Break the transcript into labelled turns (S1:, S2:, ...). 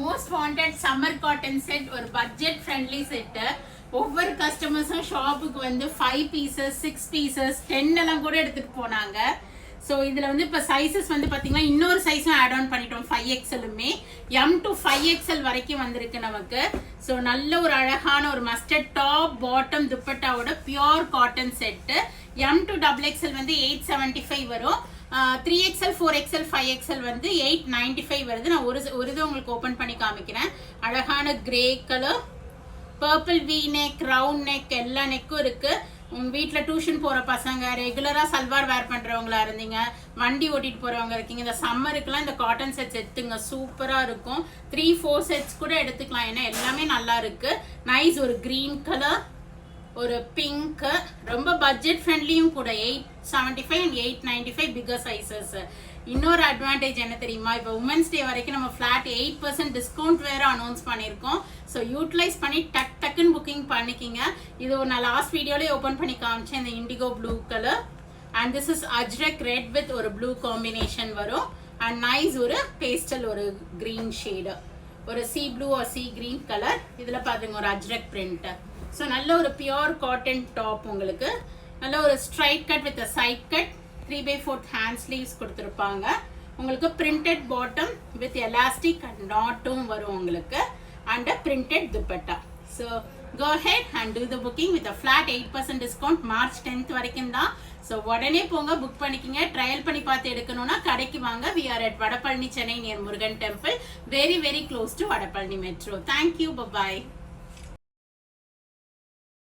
S1: Most wanted summer cotton set, ஒரு budget friendly set. ஒவ்வொரு கஸ்டமர்ஸும் ஷாப்புக்கு வந்து 5 பீசஸ் 6 பீசஸ் 10 எல்லாம் கூட எடுத்துட்டு போனாங்க. ஸோ இதில் வந்து இப்போ சைஸஸ் வந்து பார்த்தீங்கன்னா இன்னொரு சைஸும் ஆட் ஆன் பண்ணிட்டோம். 5XLுமே M to 5XL வரைக்கும் வந்திருக்கு நமக்கு. ஸோ நல்ல ஒரு அழகான ஒரு மஸ்டர்ட் டாப் பாட்டம் துப்பட்டாவோட pure cotton set. M to XXL வந்து 875 வரும். 3XL 4XL 5XL வந்து 895 வருது. நான் ஒரு இது உங்களுக்கு ஓப்பன் பண்ணி காமிக்கிறேன். அழகான grey colour, purple we neck, round neck, எல்லா நெக்கும் இருக்கு. உங்க வீட்டில் டியூஷன் போற பசங்க, ரெகுலரா சல்வார் வேர் பண்றவங்களா இருந்தீங்க, வண்டி ஓட்டிட்டு போறவங்க இருக்கீங்க, இந்த சம்மருக்குலாம் இந்த காட்டன் செட்ஸ் எடுத்துங்க, சூப்பரா இருக்கும். 3-4 செட்ஸ் கூட எடுத்துக்கலாம், ஏன்னா எல்லாமே நல்லா இருக்கு. நைஸ் ஒரு கிரீன் கலர், ஒரு பிங்க், ரொம்ப பட்ஜெட் ஃப்ரெண்ட்லியும் கூட. 875 and 895 பிகர் சைசஸ். இன்னொரு அட்வான்டேஜ் என்ன தெரியுமா, இப்போ உமன்ஸ் டே வரைக்கும் நம்ம ஃபிளாட் 8% டிஸ்கவுண்ட் வேற அனௌன்ஸ் பண்ணியிருக்கோம். ஸோ யூட்டிலைஸ் பண்ணி டக்குன்னு புக்கிங் பண்ணிக்கிங்க. இது நான் லாஸ்ட் வீடியோலேயே ஓப்பன் பண்ணி காமிச்சேன். இந்த indigo blue colour and this is Ajrakh red with ஒரு ப்ளூ காம்பினேஷன் வரும். அண்ட் நைஸ் ஒரு பேஸ்டல் ஒரு கிரீன் ஷேடு, ஒரு சி ப்ளூ ஒரு சி கிரீன் கலர். இதில் பாருங்க ஒரு அஜ்ரக் பிரிண்ட். ஸோ நல்ல ஒரு பியோர் காட்டன் டாப், உங்களுக்கு நல்ல ஒரு straight cut with side cut, 3/4 hand sleeves கொடுத்துருப்பாங்க. உங்களுக்கு printed bottom with elastic and நாட்டும் வரும் உங்களுக்கு, and a printed dupatta. So go ahead and do the booking with a flat 8% discount. March 10th வரைக்கும் தான். ஸோ உடனே போங்க, புக் பண்ணிக்கிங்க. ட்ரையல் பண்ணி பார்த்து எடுக்கணும்னா கடைக்கு வாங்க. We are at Vadapalani, Chennai, near Murugan temple, very close to Vadapalani metro. Thank you, bye bye.